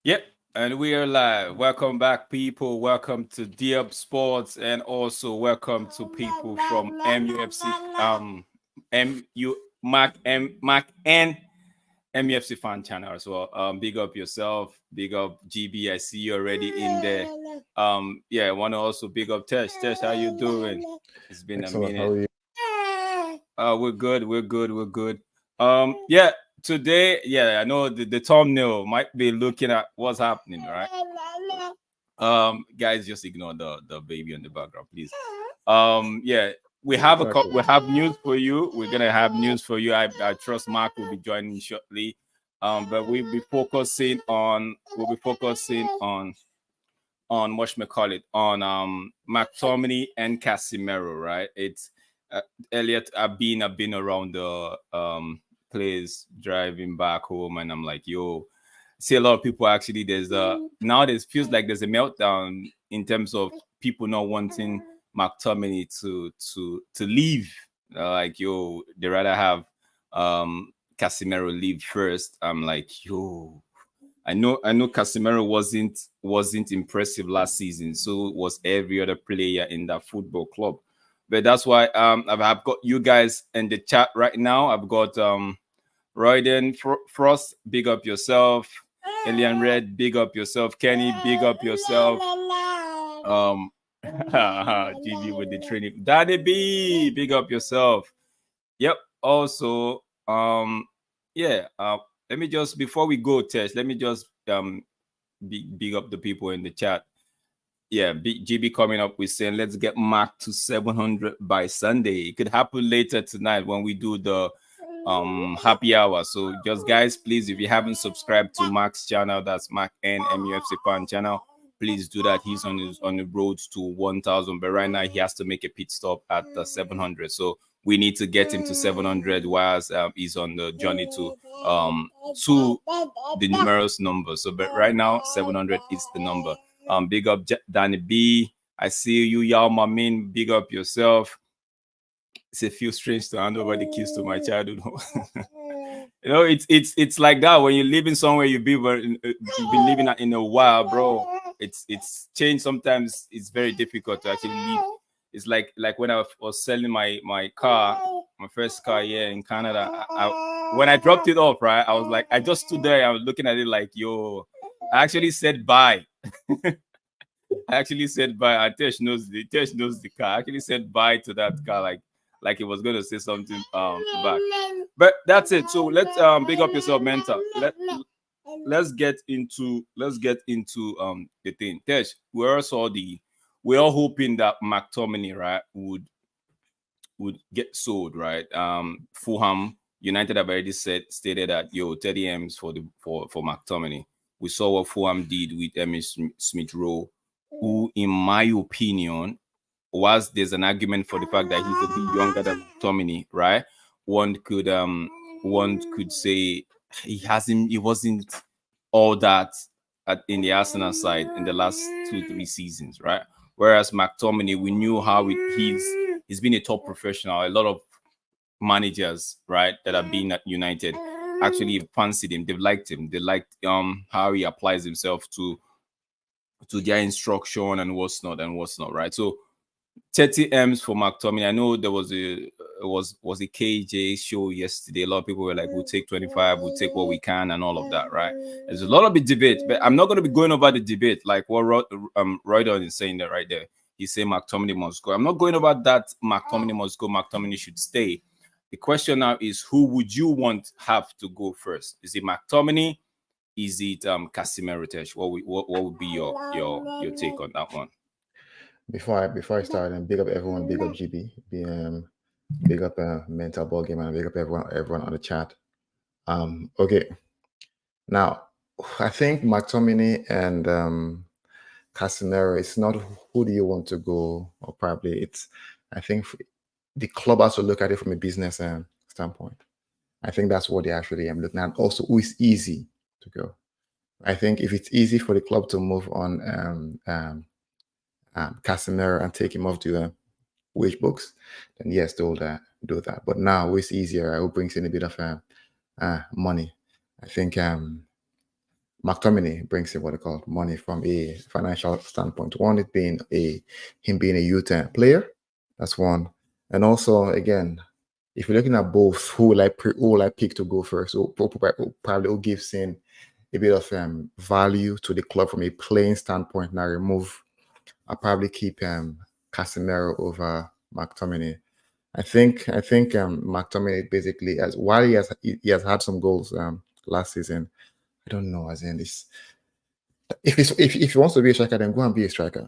Yep, and we are live. Welcome back, people. Welcome to Up Sports, and also welcome to people from MUFC, MU Mac and MUFC fan channel as well. Big up yourself, big up GB. I see you already in there. Yeah, I want to also big up Tesh. Tesh, how you doing? It's been a Excellent. How minute. are you? We're good. We're good. We're good. Yeah. Today, yeah, I know the thumbnail might be looking at what's happening, right? Guys, just ignore the baby in the background, please. Yeah, we Exactly. have news for you. We're gonna have news for you. I trust Mark will be joining shortly. But we'll be focusing on what we call it on McTominay and Casemiro, right? It's uh, Elliot. I've been around the place driving back home, and I'm like, yo, see a lot of people actually. There's nowadays feels like there's a meltdown in terms of people not wanting McTominay to leave. Like, yo, they rather have Casemiro leave first. I'm like, yo, I know Casemiro wasn't impressive last season, so was every other player in that football club. But that's why I've got you guys in the chat right now. I've got Royden Frost, big up yourself. Elian Red, big up yourself. Kenny, big up yourself. Um GB with the training. Daddy B, big up yourself. Yep. Also, yeah. Let me just before we go, Tess. Let me just big up the people in the chat. Yeah, GB coming up with saying let's get Mark to 700 by Sunday. It could happen later tonight when we do the happy hour. So just guys, please, if you haven't subscribed to Mark's channel, that's Mark and MUFC fan channel, please do that. He's on the road to 1,000, but right now he has to make a pit stop at the 700. So we need to get him to 700 whilst he's on the journey to the numerous numbers. So but right now 700 is the number. Big up Danny B. I see you, y'all, my man. Big up yourself. It feels strange to hand over the keys to my childhood home. It's like that when you're living somewhere you've been living in a while, bro. It's changed. Sometimes it's very difficult to actually leave. It's like when I was selling my car, my first car here in Canada. When I dropped it off, right, I was like, I just stood there. I was looking at it like, yo. I actually said bye. I actually said bye. And Tesh knows the car. I actually said bye to that car like it was gonna say something back. But that's it. So let's big up yourself, mentor. Let's get into the thing. Tesh, we're all hoping that McTominay, right, would get sold, right? Fulham United have already stated that 30 M's for McTominay. We saw what Fulham did with Emmy Smith Rowe, who, in my opinion, was there's an argument for the fact that he's a bit younger than McTominay, right? One could say he wasn't all that in the Arsenal side in the last 2-3 seasons, right? Whereas McTominay, we knew how he's been a top professional. A lot of managers, right, that have been at United actually fancied him. They've liked him. They liked how he applies himself to their instruction and what's not, right? So 30 M's for McTominay. I know there was a KJ show yesterday. A lot of people were like, we'll take 25, we'll take what we can and all of that, right? There's a lot of big debate, but I'm not going to be going over the debate like what Roydon is saying there right there. He's saying McTominay must go. I'm not going over that McTominay must go, McTominay should stay. The question now is who would you want have to go first? Is it McTominay? Is it Casemiro? What would be your take on that one? Before I start, and big up everyone, big up GB, big up mental ball game, and big up everyone on the chat. Okay, now I think McTominay and Casemiro. It's not who do you want to go, or probably it's. I think the club has to look at it from a business standpoint. I think that's what they actually am looking at. Also, who is easy to go. I think if it's easy for the club to move on Casemiro and take him off to the wage books, then yes, they'll do that. But now it's easier. Who brings in a bit of money? I think McTominay brings in what they call money from a financial standpoint. One, it being him being a U10 player. That's one. And also, again, if you're looking at both, who will I pick to go first? Probably who gives in a bit of value to the club from a playing standpoint. Now I'll probably keep Casemiro over McTominay. I think McTominay basically, as while he has had some goals last season, I don't know, as in this. If he wants to be a striker, then go and be a striker.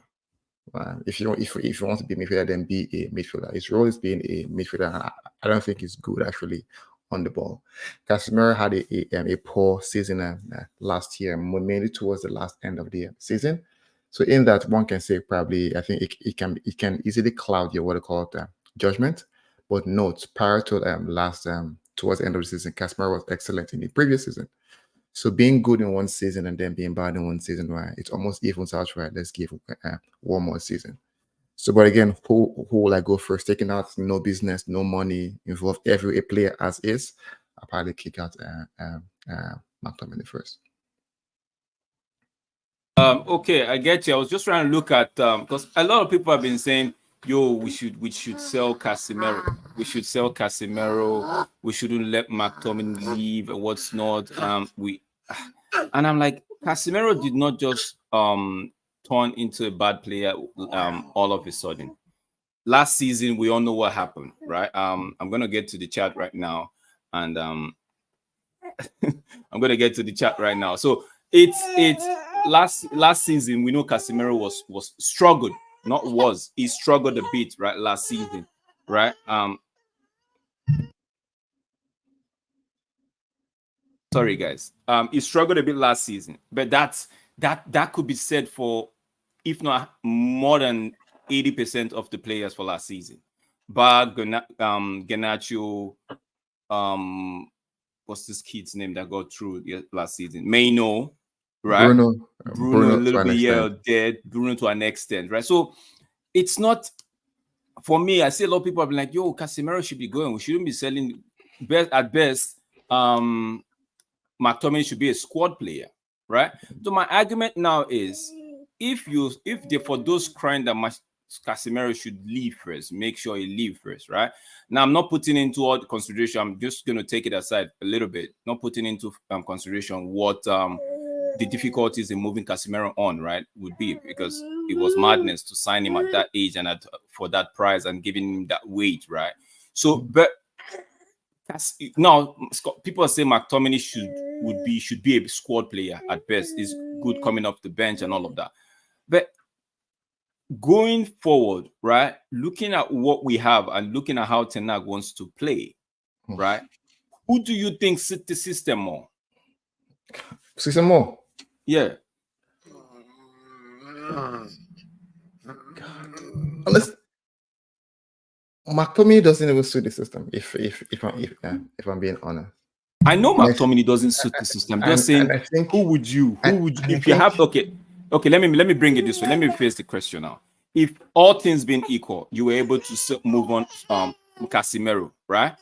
If you want to be a midfielder, then be a midfielder. His role is being a midfielder. And I don't think he's good actually on the ball. Casemiro had a poor season last year, mainly towards the last end of the season. So in that, one can say probably I think it can easily cloud your what they call it judgment. But note, prior to towards the end of the season, Casemiro was excellent in the previous season. So being good in one season and then being bad in one season, right? It's almost evens out, right? Let's give one more season. So, but again, who will I go first? Taking out no business, no money, involve every player as is. I'll probably kick out McTominay first. Okay, I get you. I was just trying to look at because a lot of people have been saying, "Yo, we should sell Casemiro. We should sell Casemiro. We shouldn't let McTominay leave and what's not." And I'm like, Casemiro did not just turn into a bad player all of a sudden. Last season, we all know what happened, right? I'm gonna get to the chat right now, and I'm gonna get to the chat right now. So it's last season. We know Casemiro was struggled, he struggled a bit, right? Last season, right? Sorry, guys. He struggled a bit last season, but that could be said for, if not more than 80% of the players for last season. But Garnacho, what's this kid's name that got through last season? Mainoo, right? Bruno a little bit, dead. Bruno to an extent, right? So it's not, for me, I see a lot of people have been like, yo, Casemiro should be going. We shouldn't be selling. At best, McTominay should be a squad player, right? So my argument now is, if for those crying that Casemiro should leave first, make sure he leave first, right? Now, I'm not putting into all the consideration. I'm just going to take it aside a little bit, not putting into consideration what the difficulties in moving Casemiro on, right, would be, because it was madness to sign him at that age and for that price and giving him that weight, right? So, but now people are saying McTominay should be a squad player at best. Is good coming off the bench and all of that. But going forward, right, looking at what we have and looking at how Ten Hag wants to play, right, who do you think sit the system more? System more? Yeah. Unless McTominay doesn't even suit the system, if I'm being honest. I know McTominay doesn't suit the system. I'm just saying, who would you if you have okay, let me bring it this way. Let me face the question now. If all things being equal, you were able to move on Casemiro, right?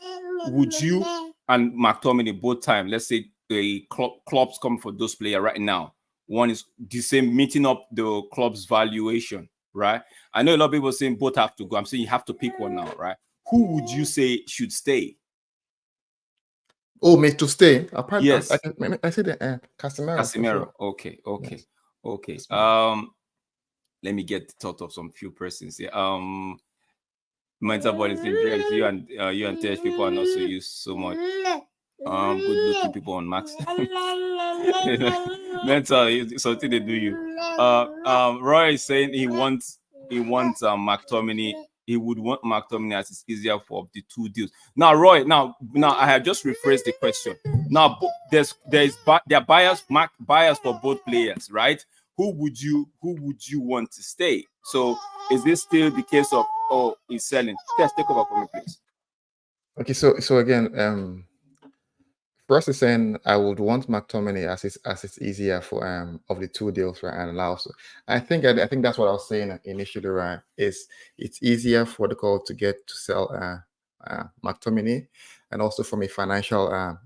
Would you and McTominay both time, let's say the clubs come for those players right now, one is the same, meeting up the club's valuation, right? I know a lot of people saying both have to go. I'm saying you have to pick one now, right? Who would you say should stay? Oh, me to stay? Yes. I said Casemiro. Casemiro. Okay. Yes. Okay. Let me get the thought of some few persons here. Mental body thing. You and Tej people are not so used so much. Good looking people on Max. Mental something they do you. Roy is saying he wants McTominay. He would want McTominay as it's easier for the two deals. Now, Roy, now I have just rephrased the question. Now there are buyers for both players, right? Who would you want to stay? So is this still the case of he's selling? Let's take over for me, please. Okay, so again, first is saying I would want McTominay as it's easier for of the two deals, right? And also, I think that's what I was saying initially, right? It's easier for the call to sell McTominay, and also from a financial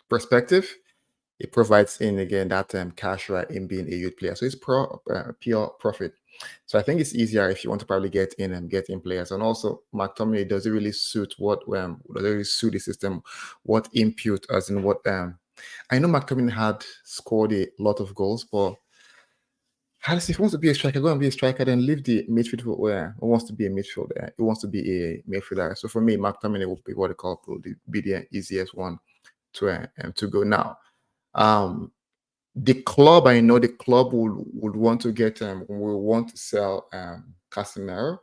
perspective, it provides in again that cash right in being a youth player. So it's pure profit. So I think it's easier if you want to probably get in players. And also McTominay, does it really suit does it really suit the system? What input as in what I know McTominay had scored a lot of goals, but if he wants to be a striker, go and be a striker, then leave the midfield where he wants to be a midfielder. He wants to be a midfielder. So for me, McTominay will be what they call be the easiest one to go now. The club, I know the club would want to get will want to sell Casemiro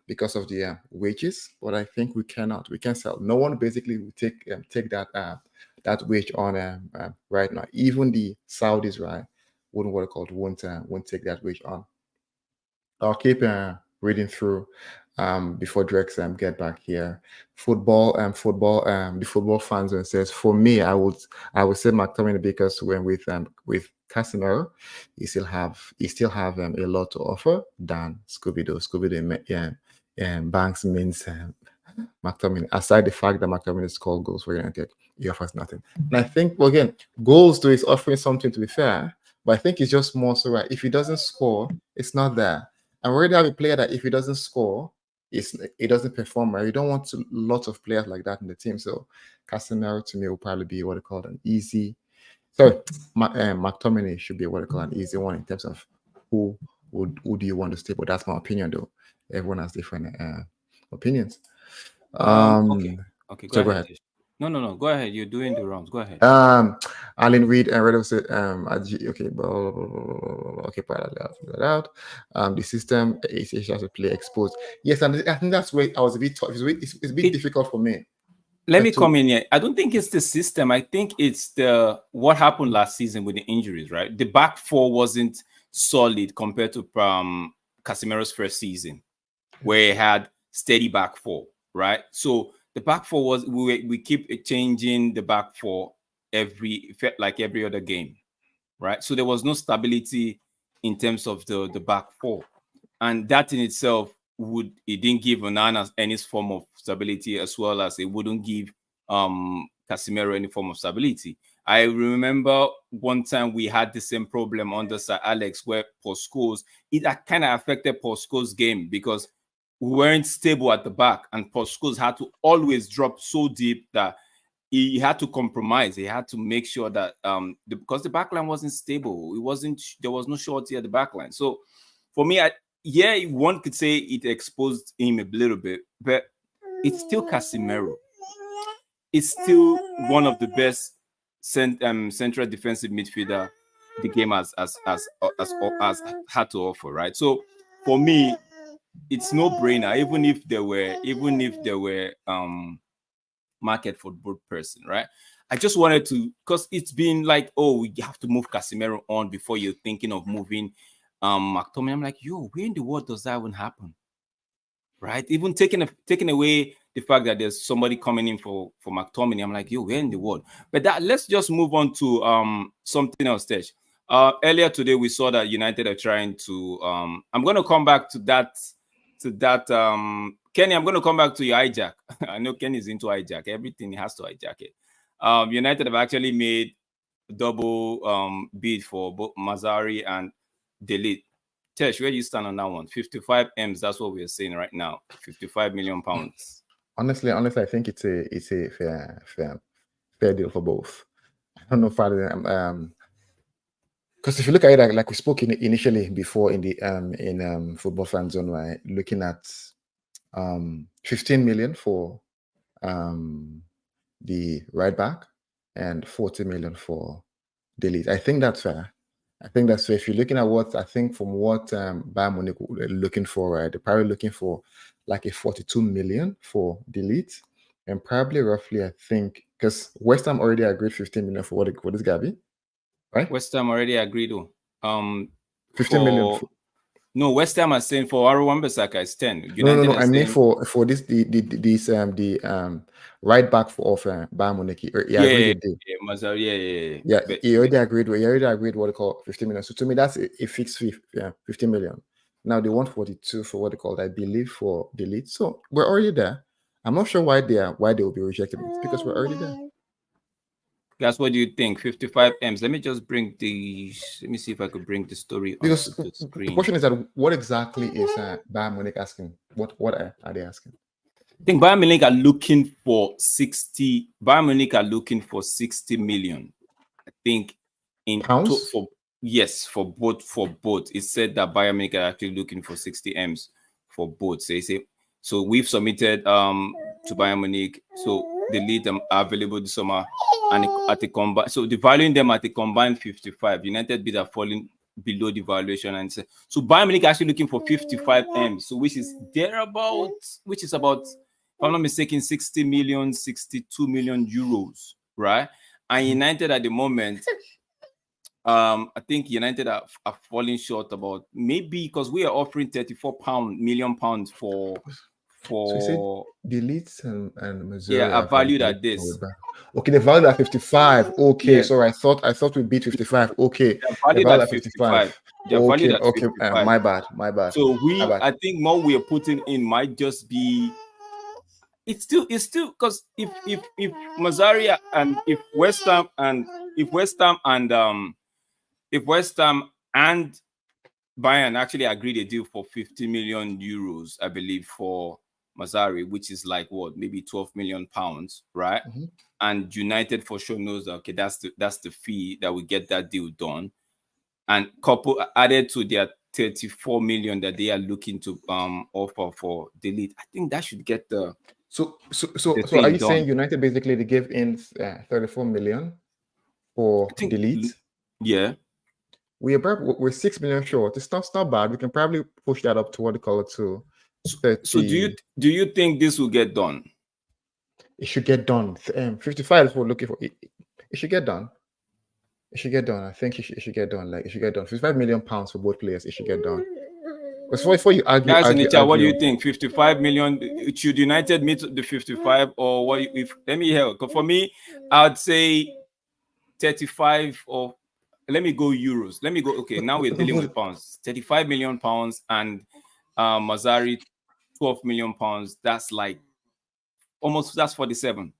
because of the wages, but I think we cannot. We can't sell. No one basically will take that wage on right now. Even the Saudis, right, won't take that wage on. I'll keep reading through before Drex get back here. The football fans and says, for me, I would say McTominay because when with Casemiro, he still have a lot to offer than Scooby-Doo. Banks means McTominay. Aside the fact that McTominay scored goals for United, he offers nothing. And I think again, goals though is offering something, to be fair, but I think it's just more so right. If he doesn't score, it's not there. And we already have a player that if he doesn't score, it doesn't perform right. You don't want lots of players like that in the team. So Casemiro to me will probably be what they call an easy. So McTominay should be what they call an easy one in terms of who do you want to stay. But that's my opinion, though. Everyone has different opinions. Okay, go ahead. No. Go ahead. You're doing the rounds. Go ahead. Alan Reed and Red said, okay, okay, that out. The system is to play exposed. Yes, and I think that's where I was a bit tough. It's a bit difficult for me. Let me come in here. I don't think it's the system. I think it's what happened last season with the injuries, right? The back four wasn't solid compared to Casemiro's first season, where he had steady back four, right? So the back four was we keep changing the back four every other game, right? So there was no stability in terms of the back four, and that in itself it didn't give Onana any form of stability, as well as it wouldn't give Casemiro any form of stability. I remember one time we had the same problem under Sir Alex, where Paul Scholes, it kind of affected Paul Scholes' game because we weren't stable at the back, and Paul Scholes had to always drop so deep that he had to compromise. He had to make sure that because the backline wasn't stable, there was no surety at the backline. So for me, one could say it exposed him a little bit, but it's still Casemiro. It's still one of the best central defensive midfielder the game has had to offer, right? So for me, it's no brainer. Even if there were market for both person, right? I just wanted to, because it's been like, oh, we have to move Casemiro on before you're thinking of moving McTominay. I'm like, where in the world does that even happen, right? Even taking away the fact that there's somebody coming in for McTominay, I'm like, where in the world? But let's just move on to something else, Tej. Earlier today, we saw that United are trying to. I'm going to come back to that. Kenny, I'm going to come back to your hijack. I know Kenny's into hijack. Everything he has to hijack it. United have actually made double bid for both Mazzari and De Ligt. Tesh, where do you stand on that one? 55 M's, that's what we're saying right now. 55 million pounds. Honestly, I think it's a fair deal for both. I don't know if because if you look at it like we spoke initially before in the Football Fan Zone, right, looking at 15 million for the right back and 40 million for De Ligt. I think that's fair. If you're looking at from what Bayern Munich are looking for, right, they're probably looking for like a 42 million for De Ligt, and probably roughly, I think, because West Ham already agreed 15 million for what this guy be, right? West Ham already agreed on 15 million. No, West Ham are saying for Aaron Wan-Bissaka is 10. United no. I mean for this the right back of Bayern Munich. He already agreed. He already agreed what they call 15 million. So to me, that's a fixed fee. 15 million. Now they want 42 for what they call, I believe, for De Ligt. So we're already there. I'm not sure why they will be rejected. It's because we're already there. Guys, what do you think? 55 M's. Let me just bring the. Let me see if I could bring the story Because onto the the screen. question is that what exactly is Bayern Munich asking? What are they asking? I think Bayern Munich are looking for 60. Bayern Munich are looking for 60 million. I think Pounds? for both. It said that Bayern Munich are actually looking for 60 M's for both. So they say so we've submitted to Bayern Munich. So the lead them are available this summer and at the combined. So the valuing them at the combined 55. United bid are falling below the valuation, and so Bayern Munich actually looking for 55 M's. So which is about, if I'm not mistaken, 60 million, 62 million euros, right? And United at the moment, I think United are falling short about, maybe because we are offering 34 million pounds for So you said the Leeds and Missouri are valued at this. Okay, they valued at 55. Okay, yes. So I thought we beat 55. Okay, they're valued at 55. They're okay, valued at 55. My bad. So I think more we are putting in might just be. It's still because if Mazzarri and if West Ham and Bayern actually agreed a deal for 50 million euros, I believe, for Mazzarri, which is like what, maybe 12 million pounds, right? Mm-hmm. And United for sure knows that, okay, that's the fee that we get that deal done, and couple added to their 34 million that they are looking to offer for De Ligt. I think that should get the. So are you saying United basically they gave in 34 million for De Ligt? Yeah. We're 6 million short. It's not bad. We can probably push that up to what they call it to 30. So do you think this will get done? It should get done. 55 is what we're looking for. It should get done. It should get done. I think it should get done. Like, it should get done. 55 million pounds for both players. It should get done. Before you argue, guys in the chat, what do you think? 55 million? Should United meet the 55, or what? If let me hear. For me, I'd say 35, or let me go euros. Let me go. Okay, now we're dealing with pounds. 35 million pounds and Mazzarri 12 million pounds. That's like almost, that's 47.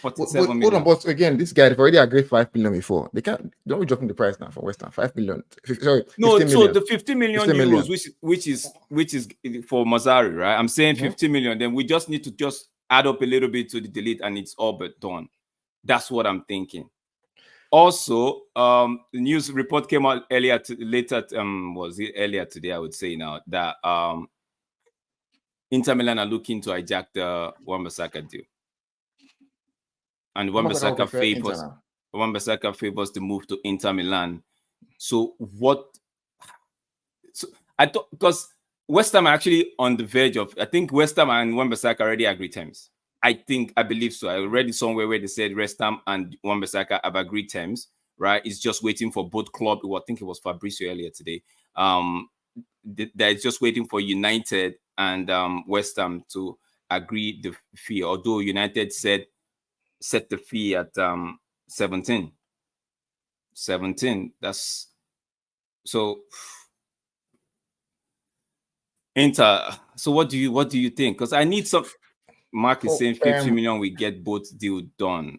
47 million. Hold on, but again, this guy have already agreed 5 million before. Don't be dropping the price now for West Ham. 5 million. Sorry, no. So million. The 50 million euros, which is for Mazzarri, right? I'm saying 50 million. Then we just need to just add up a little bit to the De Ligt, and it's all but done. That's what I'm thinking. Also, the news report came out earlier today, I would say now, that Inter Milan are looking to hijack the Wan-Bissaka deal. And Wan-Bissaka favors the move to Inter Milan. So I thought, because West Ham are actually on the verge of, I think West Ham and Wan-Bissaka already agreed terms. I believe so. I read it somewhere where they said West Ham and Wan-Bissaka have agreed terms, right? It's just waiting for both clubs. I think it was Fabrizio earlier today. They're just waiting for United and West Ham to agree the fee. Although United set the fee at 17. That's so. Inter. So what do you think? Because I need some. Mark is saying 50 million, we get both deal done.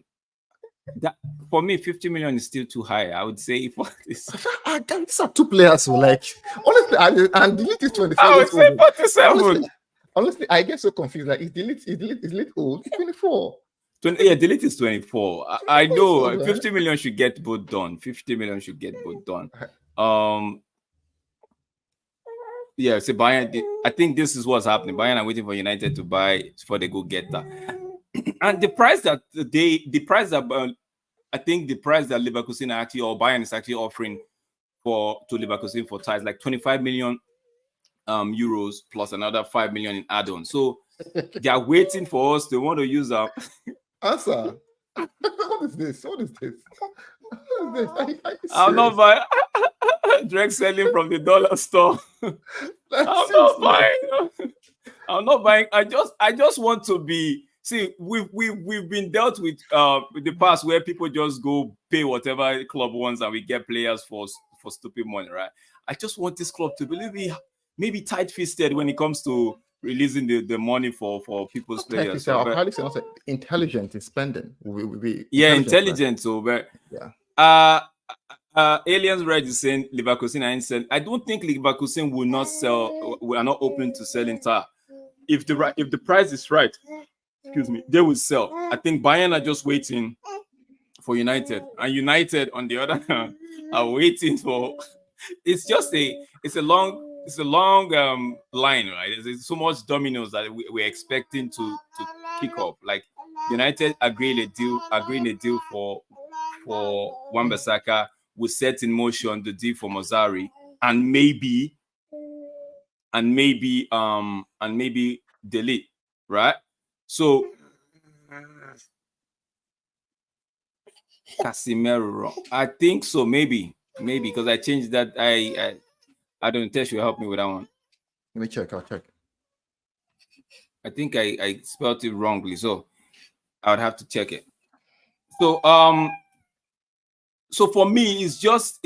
That, for me, 50 million is still too high. I would say for this. These are two players who, like, honestly, and De Ligt is 27. I would say 47. Honestly, I get so confused. Like, is De Ligt old? 24. De Ligt is 24. I know 50 million should get both done. 50 million should get both done. Yeah, so Bayern, I think this is what's happening. Bayern are waiting for United to buy before they go get that. And the price that I think the price that Leverkusen actually, or Bayern is actually offering to Leverkusen for ties, like 25 million euros plus another 5 million in add-on. So they are waiting for us. They want to use our answer. What is this? I'm not buying. Drake selling from the dollar store. I'm not buying. I just want to be. See, we've been dealt with the past where people just go pay whatever club wants and we get players for stupid money, right? I just want this club to be maybe tight-fisted when it comes to releasing the money for people's players. So, Our colleagues are also intelligent in spending. We intelligent. So, but Aliens Red is saying Leverkusen are insane. I don't think Leverkusen will not sell. We are not open to selling Tah. If the price is right, excuse me, they will sell. I think Bayern are just waiting for United, and United on the other hand are waiting for. It's a long line, right? There's so much dominoes that we're expecting to kick off. Like United agreeing a deal for Wan-Bissaka, will set in motion the deal for Mazzari, and maybe delete, right? So Casemiro, I think so, maybe because I changed that. I don't know. Tesh will help me with that one. Let me check. I'll check. I think I spelled it wrongly, so I would have to check it. So for me, it's just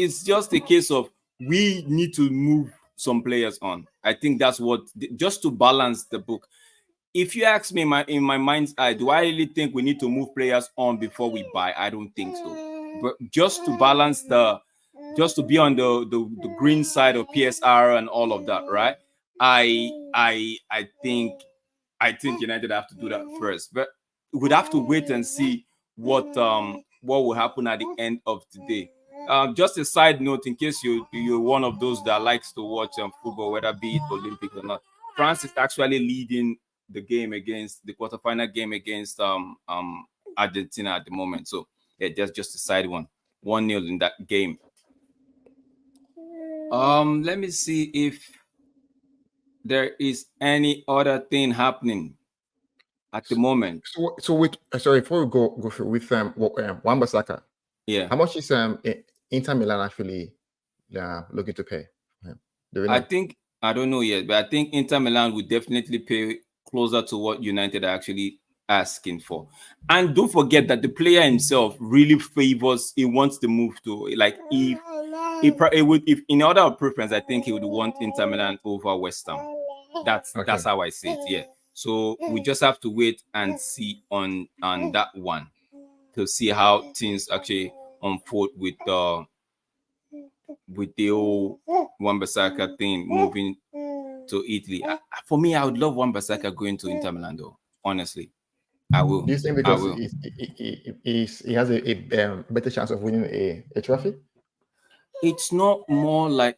a case of we need to move some players on. I think that's what, just to balance the book. If you ask me in my mind's eye, do I really think we need to move players on before we buy? I don't think so. But just to balance just to be on the green side of PSR and all of that, right? I think United have to do that first. But we'd have to wait and see what will happen at the end of the day. Just a side note, in case you're one of those that likes to watch football, whether be it Olympic or not, France is actually leading the game against the quarterfinal game against Argentina at the moment. So yeah, just a side one, 1-0 in that game. Let me see if there is any other thing happening at the moment. So with before we go through with Wan-Bissaka, yeah, how much is Inter Milan actually looking to pay? I think, I don't know yet, but I think Inter Milan would definitely pay closer to what United are actually asking for. And don't forget that the player himself really favors, he wants to move to, like, if in order of preference, I think he would want Inter Milan over West Ham. That's how I see it. Yeah. So we just have to wait and see on that one to see how things actually unfold with the whole Wan-Bissaka thing moving to Italy. For me, I would love Wan-Bissaka going to Inter Milan, though. Honestly, I will. Do you think because he has a better chance of winning a trophy? It's not a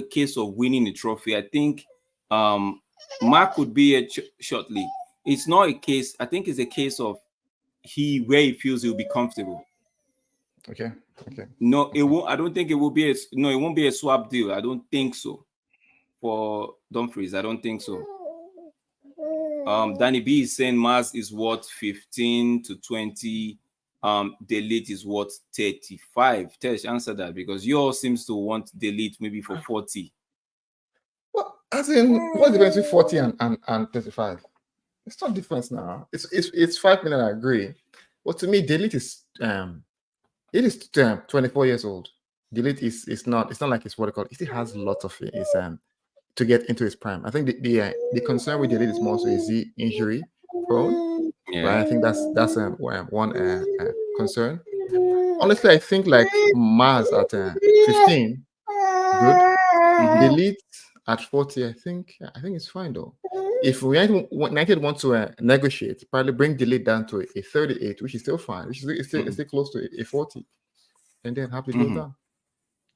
case of winning a trophy. I think Mark would be shortly. It's not a case. I think it's a case of where he feels he'll be comfortable. Okay. No, it won't. I don't think it will be. It won't be a swap deal. I don't think so. For Dumfries, I don't think so. Danny B is saying Mars is worth 15 to 20. Delete is worth 35. Tesh, answer that, because you all seems to want delete maybe for 40. Well, as in, what's the difference between 40 and 35? It's not difference now. It's 5 million. I agree. But to me, delete is 24 years old. Delete is not. It's not like it's what they call. It still has lots of it. It's to get into his prime. I think the concern with delete is more so is he injury prone. Yeah. Right. I think that's one concern. Honestly, I think like Mars at 15, good. Delete at 40, I think it's fine though. If United want to negotiate, probably bring delete down to a 38, which is still fine, which is still close to a 40, and then happily go down.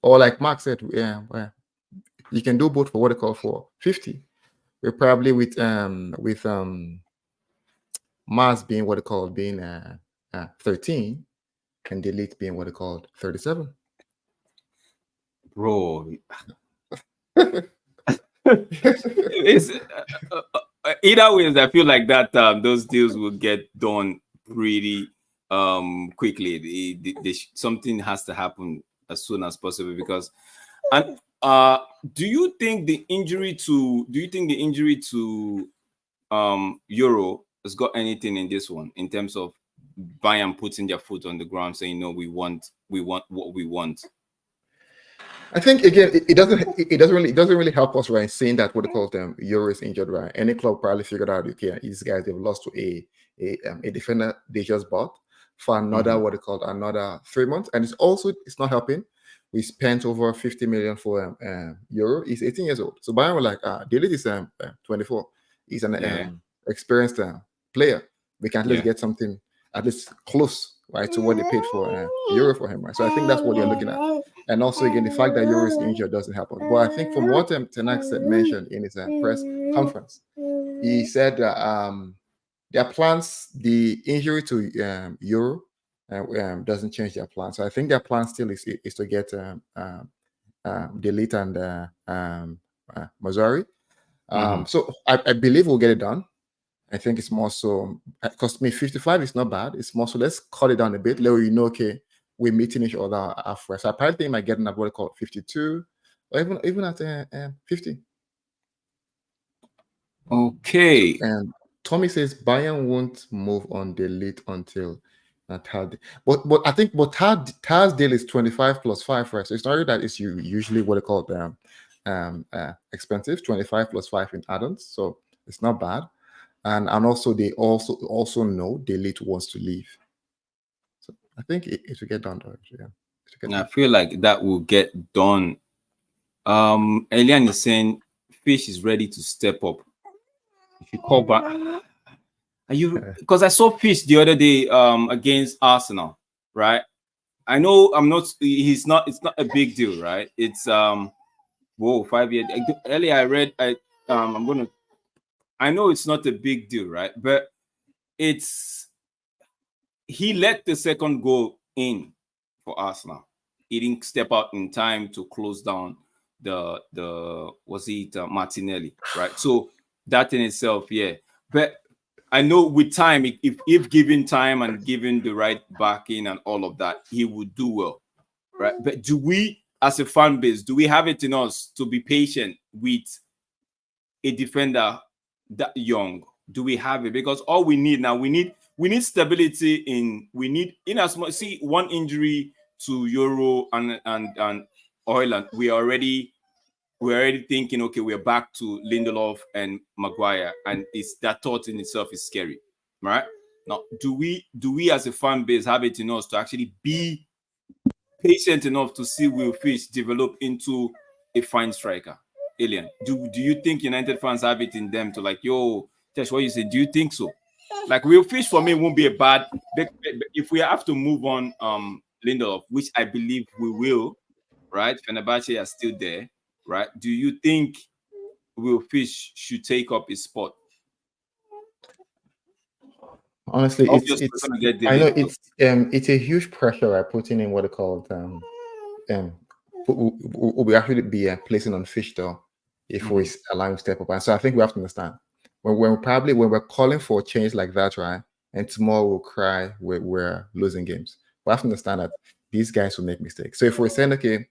Or like Mark said, you can do both for what they call for 50. We're probably with Mars being what they call being 13, and delete being what they call 37. Bro. It's, either ways, I feel like that those deals will get done pretty quickly. Something has to happen as soon as possible, because do you think the injury to Euro has got anything in this one in terms of Bayern putting their foot on the ground saying no, we want what we want? I think again, it doesn't really help us, right? Seeing that what they call them Euro is injured, right? Any club probably figured out, okay, these guys they've lost to a defender they just bought for another what they call another 3 months, and it's not helping. We spent over 50 million for Euro. He's 18 years old, so Bayern were like, Delete is 24. He's an experienced player. We can at least get something at least close, right, to what they paid for Euro for him, right? So I think that's what they're looking at. And also, again, the fact that Euro is injured doesn't help us. But I think from what Ten Hag mentioned in his press conference, he said that their plans, the injury to Euro doesn't change their plans. So I think their plan still is to get Delete and Mazzari. So I believe we'll get it done. I think it's more so, because 55 is not bad. It's more so, let's cut it down a bit. Let you know, okay, we're meeting each other halfway. So I probably think I might get an what called 52, or even at 50. Okay. And Tommy says Bayern won't move on Delete until Thad. But I think Thad's deal is 25 plus 5, right? So it's not really that it's usually what they call expensive, 25 plus 5 in add-ons. So it's not bad. And also they also know Delete wants to leave. So I think it will get done though. Yeah. I feel like that will get done. Elian is saying Fish is ready to step up. If you call back, are you? Because I saw Fish the other day against Arsenal, right? I know he's not. It's not a big deal, right? It's 5 years. Earlier I read. I know it's not a big deal, right? But he let the second goal in for Arsenal. He didn't step out in time to close down Martinelli, right? So that in itself, yeah. But I know with time, if given time and given the right backing and all of that, he would do well, right? But do we, as a fan base, do we have it in us to be patient with a defender that young? Do we have it? Because all we need now, we need stability in as much. See, one injury to Euro and Højlund, we're already thinking, okay, we're back to Lindelof and Maguire, and that thought in itself is scary, right? Now, do we as a fan base have it in us to actually be patient enough to see Will Fish develop into a fine striker? Alien, do you think United fans have it in them to like, yo, Tesh, what you say? Do you think so? Like, Will Fish for me won't be a bad. If we have to move on, Lindelof, which I believe we will, right? Fenerbahce are still there, right? Do you think Will Fish should take up his spot? Honestly, I know it's a huge pressure, right? Putting in what they call we actually be placing on Fish though, if we allow him to step up. And so I think we have to understand when we're calling for a change like that, right? And tomorrow we'll cry we're losing games. We have to understand that these guys will make mistakes. So if we're saying, okay,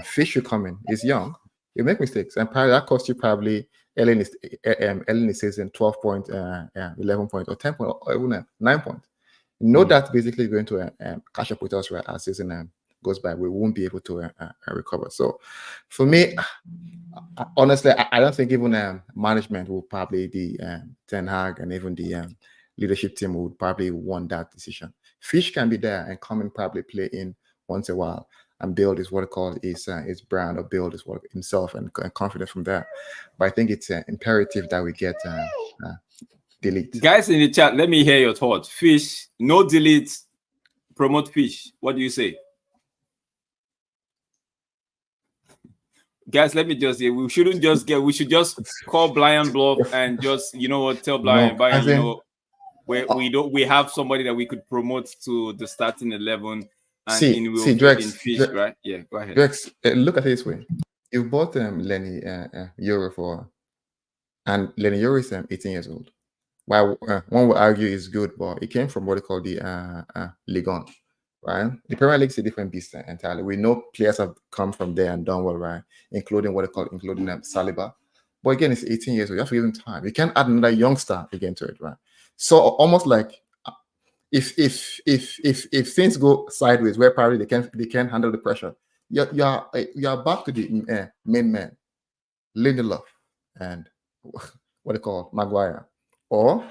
Fish should come in, he's young, he'll make mistakes, and probably that costs you probably early in the season 12 point, 11 point, or 10 point, or even 9 points. Know that basically going to catch up with us right as season goes by. We won't be able to recover. So for me, honestly, I don't think even management will probably, the Ten Hag and even the leadership team would probably want that decision. Fish can be there and come and probably play in once a while and build is what it called his brand, or build his what himself and confidence from there. But I think it's imperative that we get Delete. Guys in the chat, let me hear your thoughts. Fish, no Delete, promote Fish. What do you say? Guys, let me just say, we should just call Brian bluff and just, tell Brian, we have somebody that we could promote to the starting 11. And Drex, Fish, right? Yeah, go ahead. Drex, look at it this way. You bought Lenny Euro for, and Lenny Euro is 18 years old. While one would argue is good, but it came from what they call the Ligue 1, right? The Premier League is a different beast entirely. We know players have come from there and done well, right? Including Saliba. But again, it's 18 years old. You have to give him time. You can't add another youngster again to it, right? So almost like if things go sideways, where probably they can handle the pressure, you're back to the main man, Lindelof, and what they call Maguire, or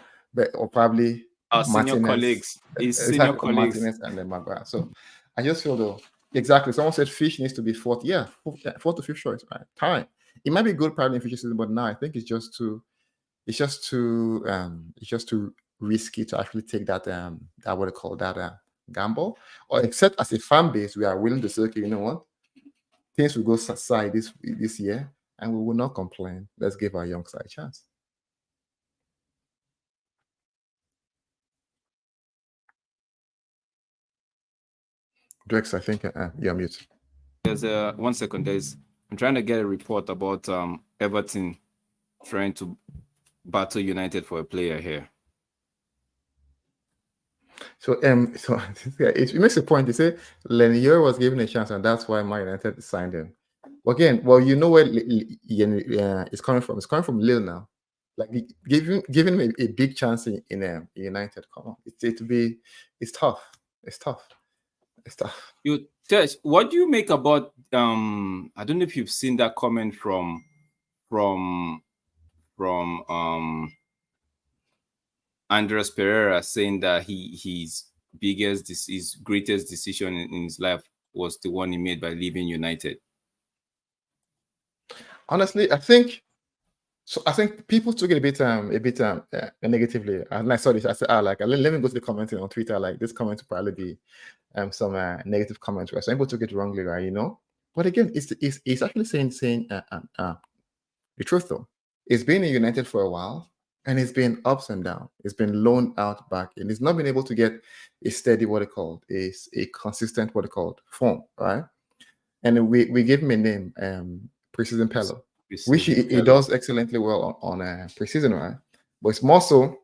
probably Our senior Martinez, colleagues, his senior exactly, colleagues. Martinez and then Maguire. So I just feel though, exactly. Someone said Fish needs to be fourth. Yeah, fourth to fifth choice. Right, time. It might be good probably in future season, but now I think it's just too risky to actually take that that what they call that gamble. Or except as a fan base, we are willing to say, okay, you know what, things will go side this year, and we will not complain. Let's give our young side a chance. Drex, I think you're mute. There's 1 second. I'm trying to get a report about Everton trying to battle United for a player here. So it makes a point. They say Lenier was given a chance, and that's why Man United signed him. Again, well, you know where it's coming from. It's coming from Lille now. Like giving him a big chance in United. Come on, it's tough. It's tough. It's tough. Tesh, what do you make about I don't know if you've seen that comment from Andres Pereira saying that his greatest decision in his life was the one he made by leaving United. Honestly, I think people took it a bit negatively. And I saw this, I said, let me go to the commenting on Twitter. Like, this comment will probably be some negative comments where some people took it wrongly, right? You know, but again, it's actually saying the truth though. It's been in United for a while, and it's been ups and downs. It's been loaned out back, and it's not been able to get a steady a consistent form, right? And we gave him a name, Preseason Pello, which he does excellently well on preseason, right? But it's more so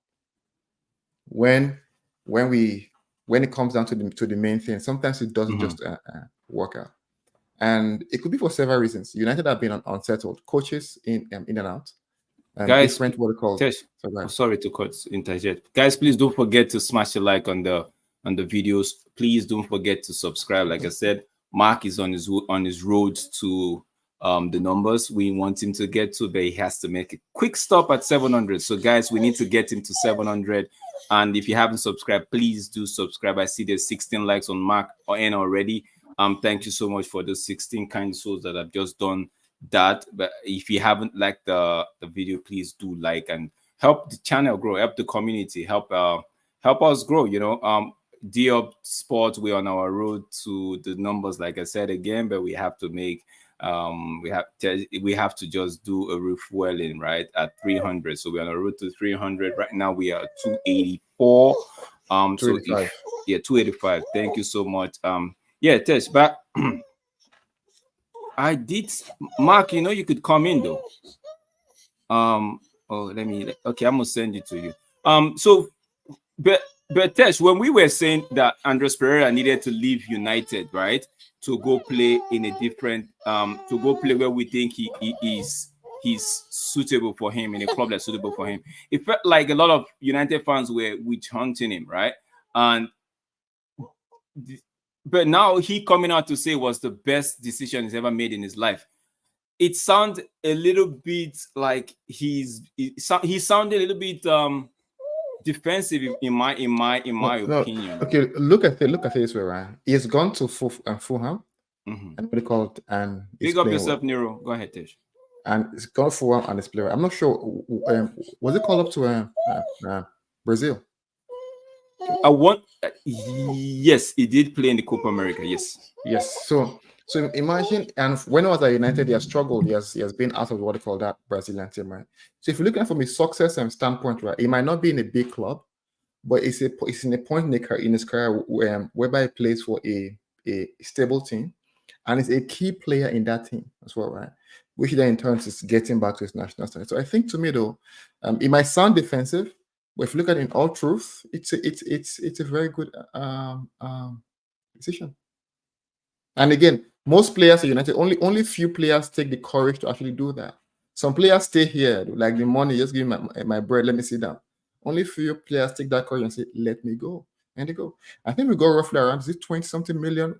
when it comes down to the main thing. Sometimes it doesn't just work out, and it could be for several reasons. United have been unsettled, coaches in and out. Guys, different sorry to interject. Guys, please don't forget to smash a like on the videos. Please don't forget to subscribe. Like I said, Mark is on his road to the numbers we want him to get to, but he has to make a quick stop at 700. So guys, we need to get him to 700. And if you haven't subscribed, please do subscribe. I see there's 16 likes on Mark already. Thank you so much for the 16 kind souls that have just done that. But if you haven't liked the video, please do like and help the channel grow, help the community, help us grow. You know, D-Up Sports, we're on our road to the numbers, like I said again, but we have to make we have to just do a refueling right at 300. So we're on a road to 300 right now. We are 284. 285. 285. Thank you so much. Yeah, Tesh, but I did, Mark, you know, you could come in though. I'm gonna send it to you. So but Tesh, when we were saying that Andres Pereira needed to leave United, right, to go play in a different to go play where we think he's suitable for him, in a club that's suitable for him, it felt like a lot of United fans were witch hunting him, right? But now he coming out to say was the best decision he's ever made in his life. It sounds a little bit like he sounded a little bit defensive in my opinion. Okay, look at it this way, right? He's gone to Fulham, and what they call it, and big up yourself, Nero. Go ahead, Tish. And it's gone to Fulham and it's player. I'm not sure. Was it called up to Brazil? Yes, he did play in the Copa America. Yes. So imagine, and when he was at United, he has struggled. He has been out of what they call that Brazilian team, right? So if you're looking from a success and standpoint, right, it might not be in a big club, but it's in a point in his career whereby he plays for a stable team, and is a key player in that team as well, right? Which then in turn is getting back to his national standard. So I think, to me though, it might sound defensive, but if you look at it in all truth, it's a very good decision. And again, most players at United, only few players take the courage to actually do that. Some players stay here, like the money, just give me my bread, let me sit down. Only few players take that courage and say, let me go. And they go. I think we go roughly around, is it 20-something million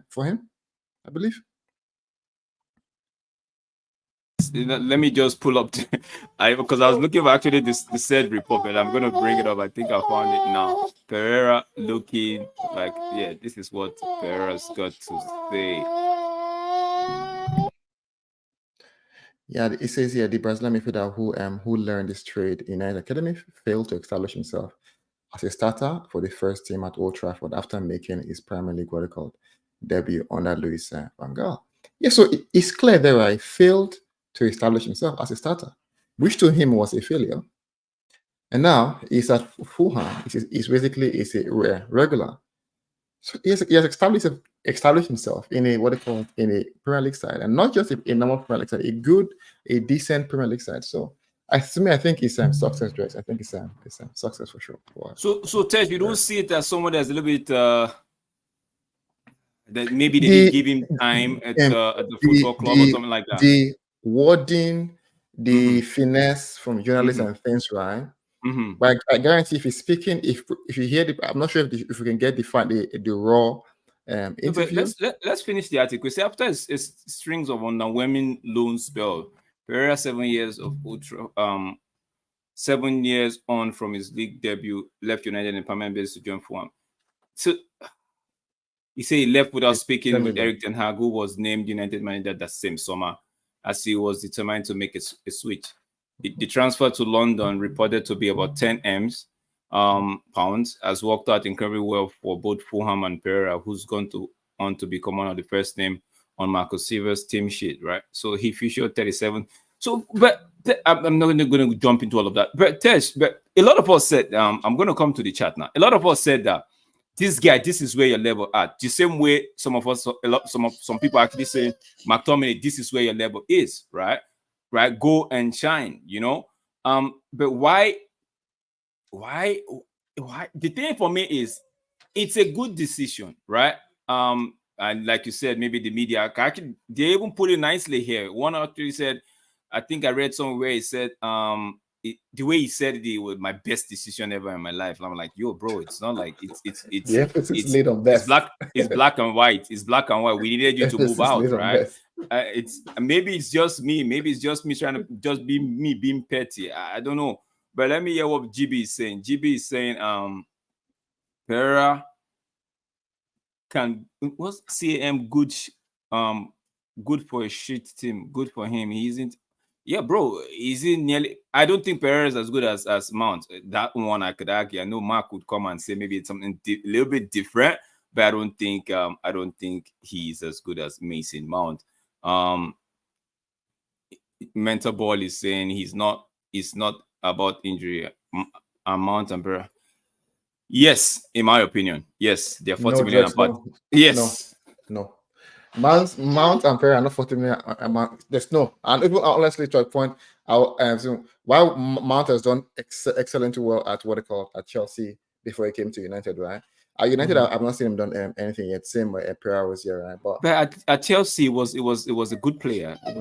for him, I believe? let me just pull up because I was looking for actually the said report, but I'm gonna bring it up. I think I found it now. Pereira looking like, yeah, this is what Pereira's got to say. Yeah, it says here the Brazilian midfielder who learned this trade in United Academy failed to establish himself as a starter for the first team at Old Trafford after making his Premier League what they called debut under Luis van Gaal. Yeah, so it's clear there, right? He failed to establish himself as a starter, which to him was a failure. And now he's at Fulham. He's basically a regular. So he has established himself in a what they call in a Premier League side, and not just a normal Premier League side, a decent Premier League side. So I think it's success, Joyce. I think it's success for sure. So Tej, you don't see it as someone that's a little bit that maybe they didn't give him time at the football club or something like that. The wording, the finesse from journalists and things, right? But I guarantee if he's speaking, if you hear I'm not sure if we can get the raw interview. Let's finish the article. See, after his strings of underwhelming loan spell, Pereira 7 years of 7 years on from his league debut, left United in permanent basis to join Fulham. So he said he left without speaking with Erik ten Hag, who was named United manager that same summer, as he was determined to make a switch. The transfer to London, reported to be about 10 pounds, has worked out incredibly well for both Fulham and Pereira, who's gone on to become one of the first name on Marco Silva's team sheet, right? So he featured 37. So, but I'm not going to jump into all of that. But Tej, but a lot of us said, I'm going to come to the chat now. A lot of us said that this guy, this is where your level at. The same way some of us, some people actually say, McTominay, this is where your level is, right? Right, go and shine, you know. But why? The thing for me is, it's a good decision, right? And like you said, maybe the media actually they even put it nicely here. One or two said, I think I read somewhere he said, the way he said it was my best decision ever in my life. And I'm like, yo, bro, it's not like it's black and white. It's black and white. We needed you to move out, right? Maybe it's just me. Maybe it's just me trying to just be me being petty. I don't know. But let me hear what GB is saying. GB is saying, Pereira was CAM good for a shit team. Good for him. He isn't. Yeah, bro. Is he nearly? I don't think Pereira is as good as Mount. That one I could argue. I know Mark would come and say maybe it's something a little bit different, but I don't think he's as good as Mason Mount. Mental Ball is saying it's not about injury. Mount and Pereira. Yes, in my opinion. Yes, they're 40 million apart. No. Yes. No. Mount and Pereira are not 40 million amount. There's no. And even honestly, to a point, while Mount has done excellently well at what they call at Chelsea before he came to United, right? At United, I've not seen him done anything yet. Same way Pereira was here, right? But at Chelsea, it was a good player. It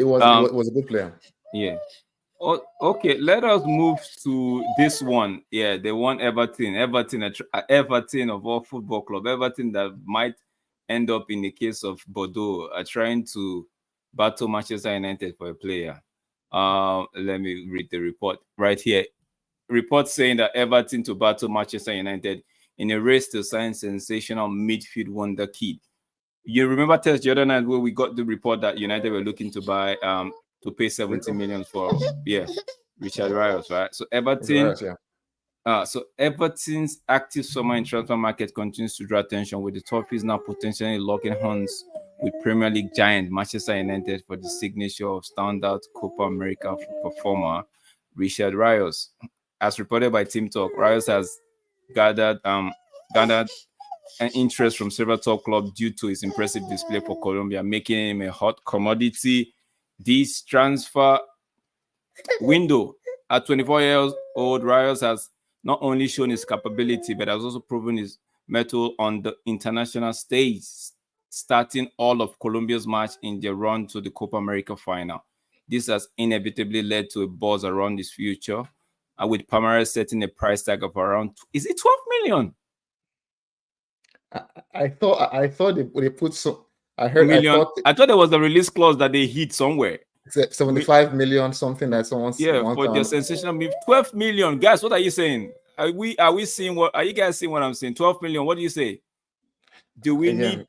was a good player. Yeah. Oh, okay, let us move to this one. Yeah, they won Everton of all football club. Everton that might end up in the case of Bordeaux are trying to battle Manchester United for a player. Let me read the report right here. Report saying that Everton to battle Manchester United in a race to sign sensational midfield wonder kid. You remember the other night where we got the report that United were looking to buy to pay 70 million for Richard Rios, right? So Everton, Everton's active summer in transfer market continues to draw attention, with the Toffees now potentially locking horns with Premier League giant Manchester United for the signature of standout Copa America performer Richard Rios. As reported by Team Talk, Rios has gathered an interest from several top clubs due to his impressive display for Colombia, making him a hot commodity this transfer window. At 24 years old, Rios has not only shown his capability, but has also proven his mettle on the international stage, starting all of Colombia's match in their run to the Copa America final. This has inevitably led to a buzz around his future, with Palmeiras setting a price tag of around, is it 12 million? I thought they put some. I thought there was a release clause that they hit somewhere. 75 million something that someone for the sensational move. 12 million, guys. What are you saying? Are we seeing what? Are you guys seeing what I'm saying? 12 million. What do you say? Do we need?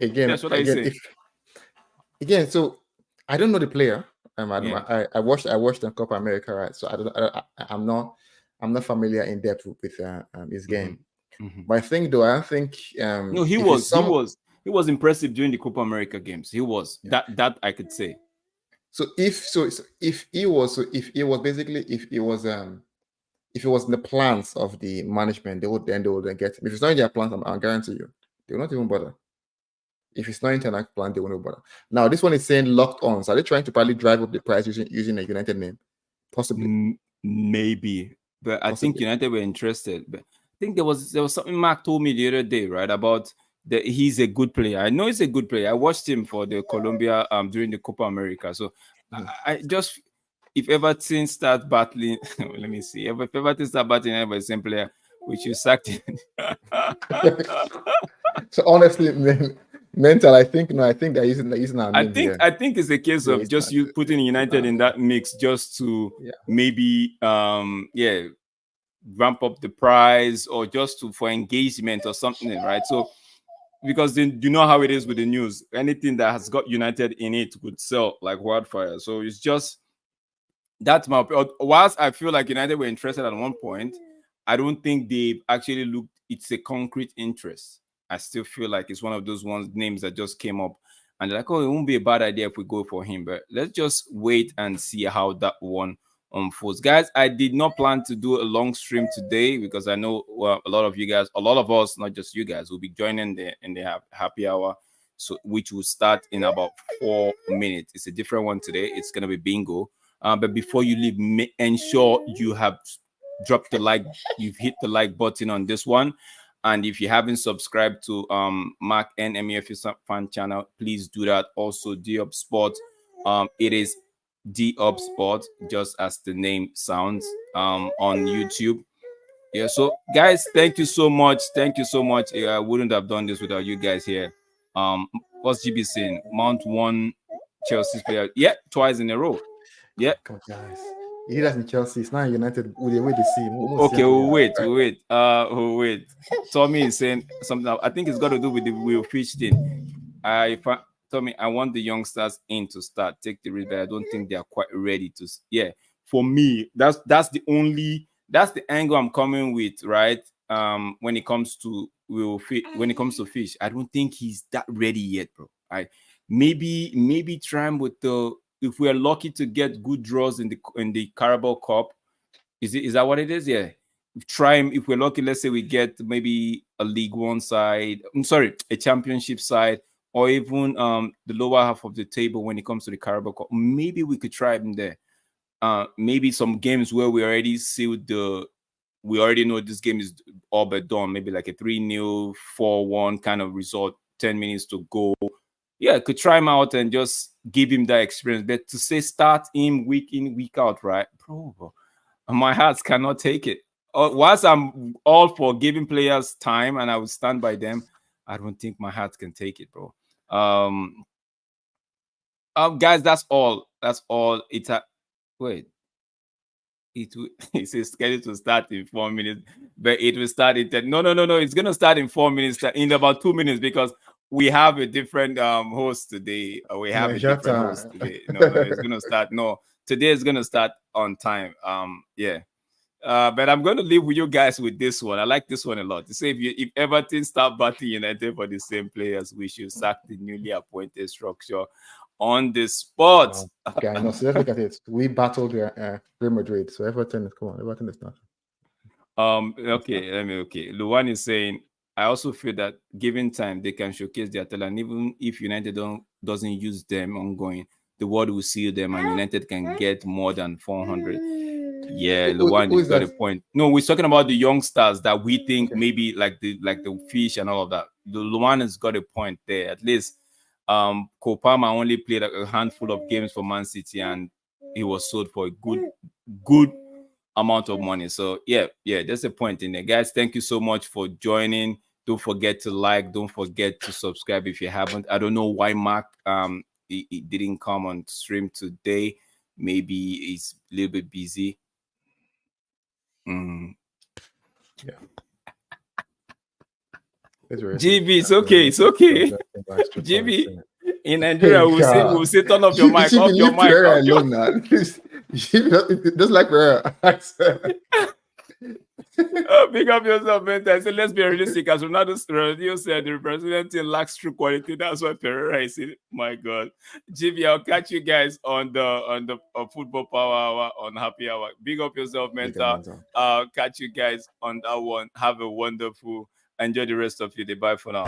Again? That's what I say. Again, so I don't know the player. I watched the Copa America, right? So I'm not familiar in depth with his game. But I think I think no, he was impressive during the Copa America games. He was that I could say. So if he was basically if he was in the plans of the management, they would then get him. If it's not in their plans, I guarantee you, they will not even bother. If it's not in their plan, they won't bother. Now this one is saying locked on. So are they trying to probably drive up the price using a United name? Possibly. Maybe. But I think United were interested. But I think there was something Mark told me the other day, right? About that he's a good player. I know he's a good player. I watched him for the Colombia during the Copa America. So I just, if Everton start battling, let me see. If Everton start battling with the same player, we should sack him. So honestly, mental. I think they're using our name. I think it's a case of just you putting United in that mix just to maybe ramp up the price or just for engagement or something, right? So because then you know how it is with the news, anything that has got United in it would sell like wildfire. So it's just that's my. Whilst I feel like United were interested at one point, I don't think they actually looked. It's a concrete interest. I still feel like it's one of those names that just came up and they're like, oh, it won't be a bad idea if we go for him. But let's just wait and see how that one unfolds. Guys, I did not plan to do a long stream today because I know a lot of you guys, a lot of us, not just you guys, will be joining in the happy hour, so which will start in about 4 minutes. It's a different one today. It's going to be bingo. But before you leave, ensure you have dropped the like, you've hit the like button on this one. And if you haven't subscribed to Mark and MEF fan channel, please do that. Also, D-Up Sport. It is D-Up Sport, just as the name sounds, on YouTube. Yeah, so guys, thank you so much. Thank you so much. I wouldn't have done this without you guys here. What's GB saying? Mount one Chelsea's player. Yeah, twice in a row. Yeah. God, guys. He doesn't Chelsea. It's not United. We wait to see. Okay, we'll wait. Tommy is saying something. I think it's got to do with the Will Fish thing. Tommy, I want the youngsters in to start. Take the risk, but I don't think they are quite ready to. Yeah, for me, that's the angle I'm coming with, right? When it comes to Fish, I don't think he's that ready yet, bro. Maybe try him with the. If we are lucky to get good draws in the Carabao Cup, is that what it is? Yeah. Try him if we're lucky. Let's say we get maybe a League One side. I'm sorry, a Championship side, or even the lower half of the table when it comes to the Carabao Cup. Maybe we could try him there. Maybe some games where we already sealed we already know this game is all but done. Maybe like a 3-0, 4-1 kind of result. 10 minutes to go. Yeah, could try him out and just give him that experience. But to say start him week in, week out, right? Bro, my heart cannot take it. Whilst I'm all for giving players time and I will stand by them, I don't think my heart can take it, bro. Guys, that's all. That's all. Wait. It says scheduled to start in 4 minutes, but it will start in 10. No. It's gonna start in 4 minutes, in about 2 minutes, because we have a different host today. We have a different host today. No, it's gonna start. No, today is gonna start on time. Yeah. But I'm gonna leave with you guys with this one. I like this one a lot. To say if Everton start battling United for the same players, we should sack the newly appointed structure on the spot. Okay, no, so let's look at it. We battled Real Madrid, so Everton is not. Okay. Luwan is saying, I also feel that given time, they can showcase their talent. Even if United doesn't use them ongoing, the world will see them, and United can get more than 400. Yeah, Luwan has got a point. No, we're talking about the young stars that we think maybe like the Fish and all of that. The Luwan has got a point there. At least Kopama only played a handful of games for Man City, and he was sold for a good amount of money. So yeah, there's a point in there. Guys, thank you so much for joining. Don't forget to like, don't forget to subscribe if you haven't. I don't know why Mark he didn't come on stream today. Maybe he's a little bit busy. Yeah. GB, it's okay. It's okay. GB, in Nigeria, we'll say turn off your mic. Off your mic. Alone now. Just like Pereira. Pick up yourself, man. I said, let's be realistic. As Ronaldo said, the representing lacks true quality. That's what Pereira is. My God, GB, I'll catch you guys on the Football Power Hour on Happy Hour. Big up yourself, mentor. Catch you guys on that one. Have a wonderful. Enjoy the rest of your day. Bye for now.